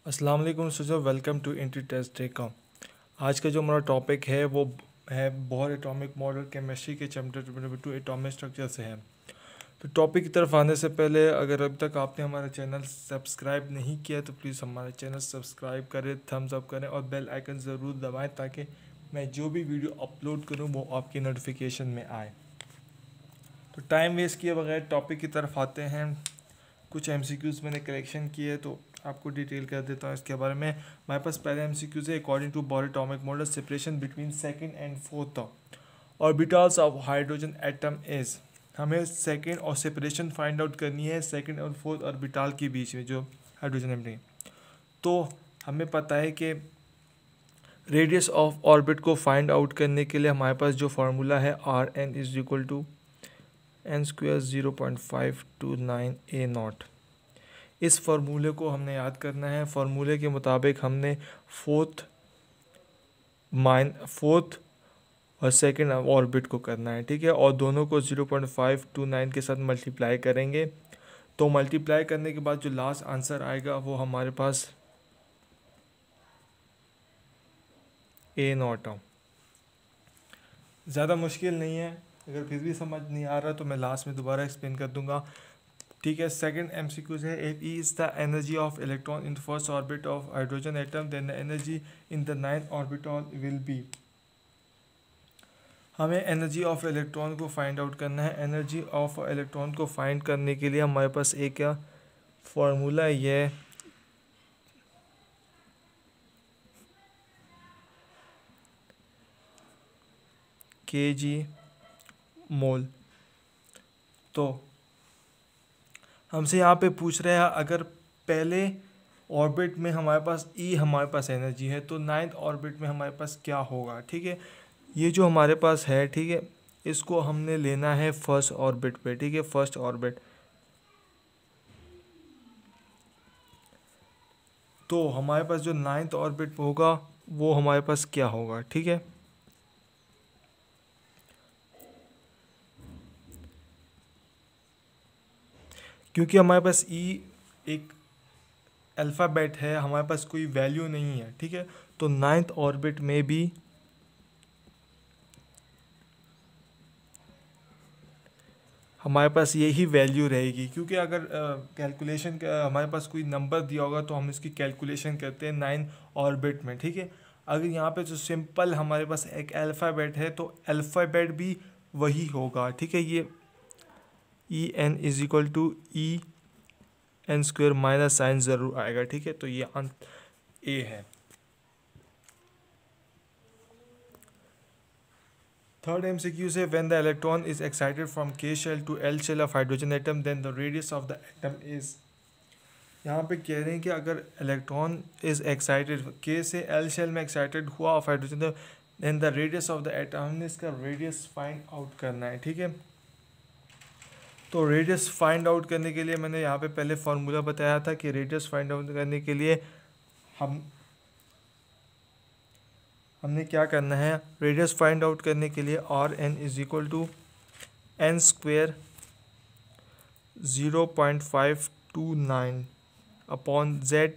अस्सलाम वालेकुम students, welcome to entry test day का। आज का जो हमारा टॉपिक है वो है बोर एटॉमिक मॉडल केमिस्ट्री के चैप्टर नंबर 2 एटॉमिक स्ट्रक्चर से है। तो टॉपिक की तरफ आने से पहले अगर अभी तक आपने हमारा चैनल सब्सक्राइब नहीं किया तो प्लीज़ हमारा चैनल सब्सक्राइब करें, थम्स अप करें और बेल आइकन ज़रूर दबाएं ताकि मैं जो भी वीडियो अपलोड करूं वो आपकी नोटिफिकेशन में आए। तो टाइम वेस्ट किए बगैर टॉपिक की तरफ आते हैं। कुछ एमसीक्यूज़ मैंने कलेक्शन किए तो आपको डिटेल कर देता हूँ इसके बारे में। हमारे पास पहले एमसीक्यूज़ है, according to Bohr atomic model separation between second and fourth orbitals of hydrogen atom is. हमें सेकंड और सेपरेशन फाइंड आउट करनी है सेकंड और फोर्थ ऑर्बिटल के बीच में जो हाइड्रोजन एटम है। तो हमें पता है कि रेडियस ऑफ ऑर्बिट को फाइंड आउट करने के लिए हमारे पास जो फार्मूला है R N is equal to N square 0.529 a naught. इस फार्मूले को हमने याद करना है। फार्मूले के मुताबिक हमने फोर्थ और सेकंड ऑर्बिट को करना है, ठीक है। और दोनों को 0.529 के साथ मल्टीप्लाई करेंगे। तो मल्टीप्लाई करने के बाद जो लास्ट आंसर आएगा वो हमारे पास ए नॉट हो। ज़्यादा मुश्किल नहीं है, अगर फिर भी समझ नहीं आ रहा तो मैं लास्ट में दोबारा एक्सप्लेन कर दूंगा, ठीक है। सेकंड एमसीक्यूज है, if E is the energy of electron in first orbit of hydrogen atom then the energy in the ninth orbital will be. हमें एनर्जी ऑफ इलेक्ट्रॉन को फाइंड आउट करना है। एनर्जी ऑफ इलेक्ट्रॉन को find करने के लिए हमारे पास एक क्या फॉर्मूला है, ये kg मोल। तो हमसे यहाँ पे पूछ रहे हैं अगर पहले ऑर्बिट में हमारे पास हमारे पास एनर्जी है तो नाइन्थ ऑर्बिट में हमारे पास क्या होगा, ठीक है। ये जो हमारे पास है, ठीक है, इसको हमने लेना है फर्स्ट ऑर्बिट पे, ठीक है, फर्स्ट ऑर्बिट। तो हमारे पास जो नाइन्थ ऑर्बिट होगा वो हमारे पास क्या होगा, ठीक है। क्योंकि हमारे पास एक अल्फ़ाबेट है, हमारे पास कोई वैल्यू नहीं है, ठीक है। तो नाइन्थ ऑर्बिट में भी हमारे पास यही वैल्यू रहेगी। क्योंकि अगर कैलकुलेशन का हमारे पास कोई नंबर दिया होगा तो हम इसकी कैलकुलेशन करते हैं 9 ऑर्बिट में, ठीक है। अगर यहाँ पे जो सिंपल हमारे पास एक अल्फ़ाबेट है तो अल्फ़ाबेट भी वही होगा, ठीक है। ये E N is equal to E N square minus sign ज़रूर आएगा, ठीक है। तो ये ए है। थर्ड एमसीक्यू से when the electron is excited from K shell to L shell of hydrogen atom then the radius of the atom is. यहाँ पे कह रहे हैं कि अगर इलेक्ट्रॉन इज एक्साइटेड के से एल शेल में एक्साइटेड हुआ of hydrogen then the radius of the atom, हमने इसका रेडियस फाइंड आउट करना है, ठीक है। तो रेडियस फाइंड आउट करने के लिए मैंने यहाँ पे पहले फार्मूला बताया था कि रेडियस फाइंड आउट करने के लिए हमने क्या करना है। रेडियस फाइंड आउट करने के लिए R N is equal to N square 0.529 upon Z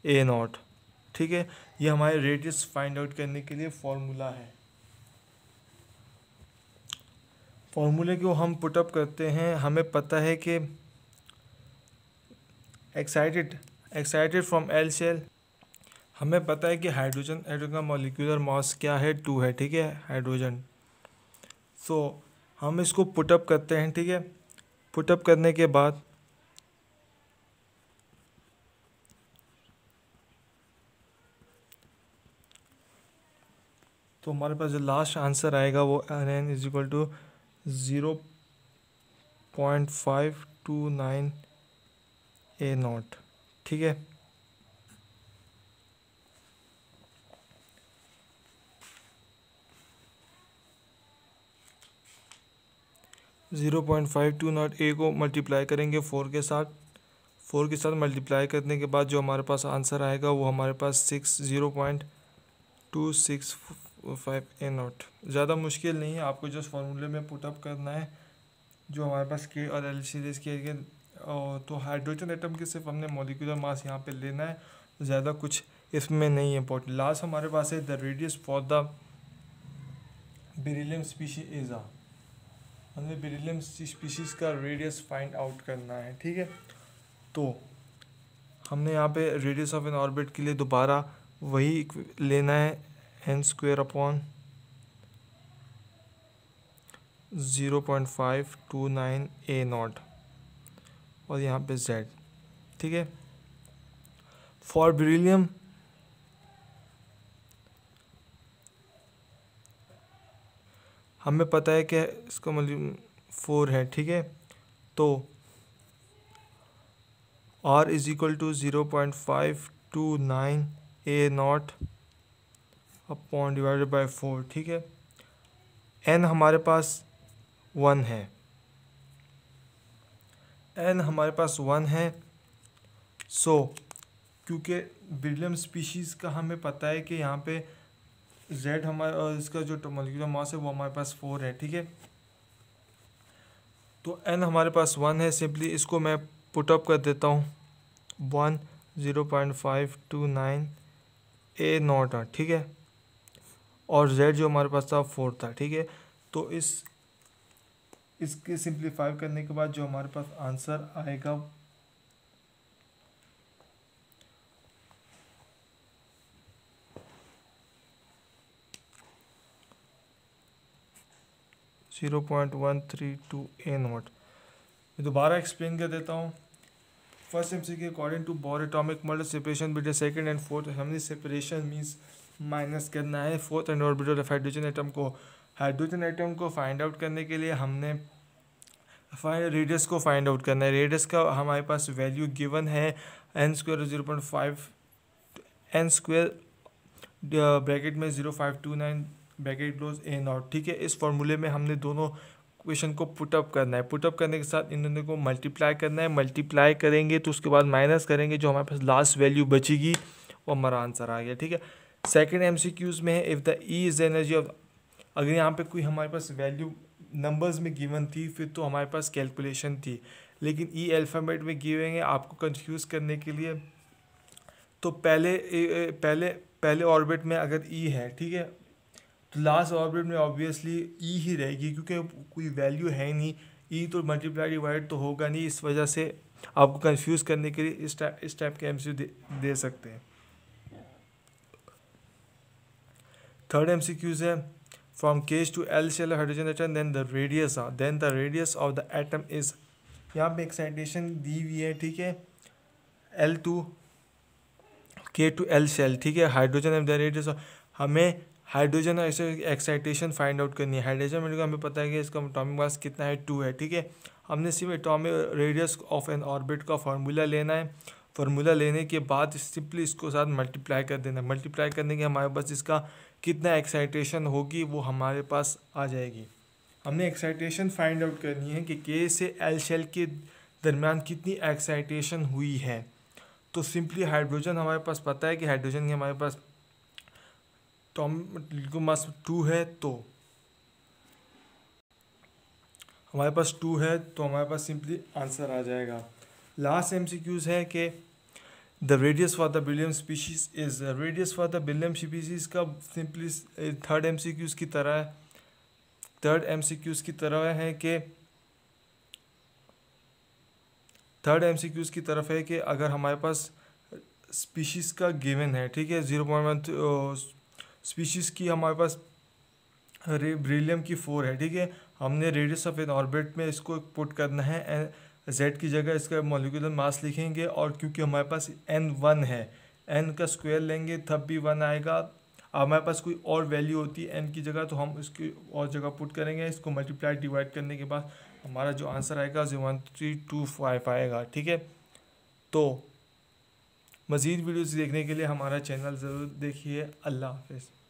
a naught, ठीक है। ये हमारे रेडियस फाइंड आउट करने के लिए फॉर्मूला है। फॉर्मूले को हम पुटअप करते हैं। हमें पता है कि एक्साइटेड फ्रॉम एल शेल, हमें पता है कि हाइड्रोजन एटम का मॉलिक्यूलर मास क्या है, 2 है, ठीक है, हाइड्रोजन। सो हम इसको पुटअप करते हैं, ठीक है। पुटअप करने के बाद तो हमारे पास जो लास्ट आंसर आएगा वो N N is equal to 0.529 a naught, ठीक है। Zero point five two naught a को मल्टीप्लाई करेंगे 4 के साथ। 4 के साथ मल्टीप्लाई करने के बाद जो हमारे पास आंसर आएगा वो हमारे पास 0.265 ए नॉट। ज़्यादा मुश्किल नहीं है, आपको जस्ट फार्मूले में पुटअप करना है जो हमारे पास के और एल सीरीज के। तो हाइड्रोजन एटम के सिर्फ हमने मॉलिक्यूलर मास यहाँ पे लेना है ज़्यादा कुछ इसमें नहीं है इंपॉर्टेंट। लास्ट हमारे पास है the radius for the beryllium species is ah, हमें बेरिलियम स्पीशीज़ का रेडियस फाइंड आउट करना है, ठीक है। तो हमने यहाँ पे रेडियस ऑफ एन ऑर्बिट के लिए दोबारा वही लेना है, n² / 0.529 a0 और यहाँ पे z, ठीक है। फॉर बेरिलियम हमें पता है कि इसका मतलब 4 है, ठीक है। तो r = 0.529 a0 upon divided by 4, ठीक है। n हमारे पास 1 है, n हमारे पास 1 है। सो क्योंकि बेरिलियम स्पीशीज़ का हमें पता है कि यहाँ पे z हमारा इसका जो मॉलिक्यूलर मास है वो हमारे पास 4 है, ठीक है। तो n हमारे पास 1 है, सिंपली इसको मैं पुट अप कर देता हूँ 1 0.529 a0, ठीक है। और z जो हमारे पास था 4 था, ठीक है। तो इसके सिंप्लीफाई करने के बाद जो हमारे पास आंसर आएगा 0.132 a0। मैं दोबारा एक्सप्लेन कर देता हूँ। First MCQ according to Bohr atomic model separation between second and fourth, हमने सेपरेशन मींस माइनस करना है fourth and orbital of hydrogen atom को। हाइड्रोजन एटम को फाइंड आउट करने के लिए हमने रेडियस को फाइंड आउट करना है। रेडियस का हमारे पास वैल्यू गिवन है n² 0.5 n² ब्रैकेट में 0.529 ब्रैकेट क्लोज a0, ठीक है। इस फॉर्मूले में हमने दोनों क्वेश्चन को पुटअप करना है। पुटअप करने के साथ इन दोनों को मल्टीप्लाई करना है। मल्टीप्लाई करेंगे तो उसके बाद माइनस करेंगे, जो हमारे पास लास्ट वैल्यू बचेगी वो हमारा आंसर आ गया, ठीक है। सेकंड MCQs में है if the E is energy of, अगर यहाँ पे कोई हमारे पास वैल्यू नंबर्स में गिवन थी फिर तो हमारे पास कैलकुलेशन थी, लेकिन E अल्फ़ाबेट में गिवे हैं आपको कंफ्यूज करने के लिए। तो पहले ऑर्बिट में अगर E है, ठीक है, तो लास्ट ऑर्बिट में ऑब्वियसली E ही रहेगी क्योंकि कोई वैल्यू है नहीं। E तो मल्टीप्लाई डिवाइड तो होगा नहीं, इस वजह से आपको कंफ्यूज करने के लिए इस टाइप के MCQ दे सकते हैं। थर्ड MCQs है from case to L shell hydrogen atom then the radius of the atom is, यहाँ पे एक्साइटेशन दी हुई है, ठीक है, L to K to L shell, ठीक है। हाइड्रोजन एंड द रेडियस, हमें हाइड्रोजन ऐसे एक्साइटेशन फाइंड आउट करनी है। हाइड्रोजन में हमें पता है कि इसका एटॉमिक मास कितना है, 2 है, ठीक है। हमने सिर्फ atomic radius of N orbit का फार्मूला लेना है। फार्मूला लेने के बाद सिंपली इसको साथ मल्टीप्लाई कर देना है। मल्टीप्लाई करने के हमारे पास इसका कितना एक्साइटेशन होगी वो हमारे पास आ जाएगी। हमने एक्साइटेशन फाइंड आउट करनी है कि K से L शेल के दरमियान कितनी एक्साइटेशन हुई है। तो सिंपली हाइड्रोजन हमारे पास पता है कि हाइड्रोजन की हमारे पास एटॉमिक मास 2 है, तो हमारे पास 2 है तो हमारे पास सिंपली आंसर आ जाएगा। लास्ट MCQs है कि the radius for the beryllium species is, radius for the beryllium species का सिंपली थर्ड MCQs की तरह है। थर्ड MCQs की तरफ है कि अगर हमारे पास स्पीशीज़ का गिवन है, ठीक है, 0.1 स्पीशीज़ की हमारे पास बेरिलियम की 4 है, ठीक है। हमने रेडियस ऑफ एन ऑर्बिट में इसको पुट करना है, z की जगह इसका मॉलिक्यूलर मास लिखेंगे, और क्योंकि हमारे पास n1 है, n का स्क्वायर लेंगे तब भी 1 आएगा। हमारे पास कोई और वैल्यू होती है n की जगह तो हम इसकी और जगह पुट करेंगे। इसको मल्टीप्लाई डिवाइड करने के बाद हमारा जो आंसर आएगा 0.1325 आएगा, ठीक है। तो मज़ीद वीडियोस देखने के लिए हमारा चैनल ज़रूर देखिए। अल्लाह हाफ़िज़।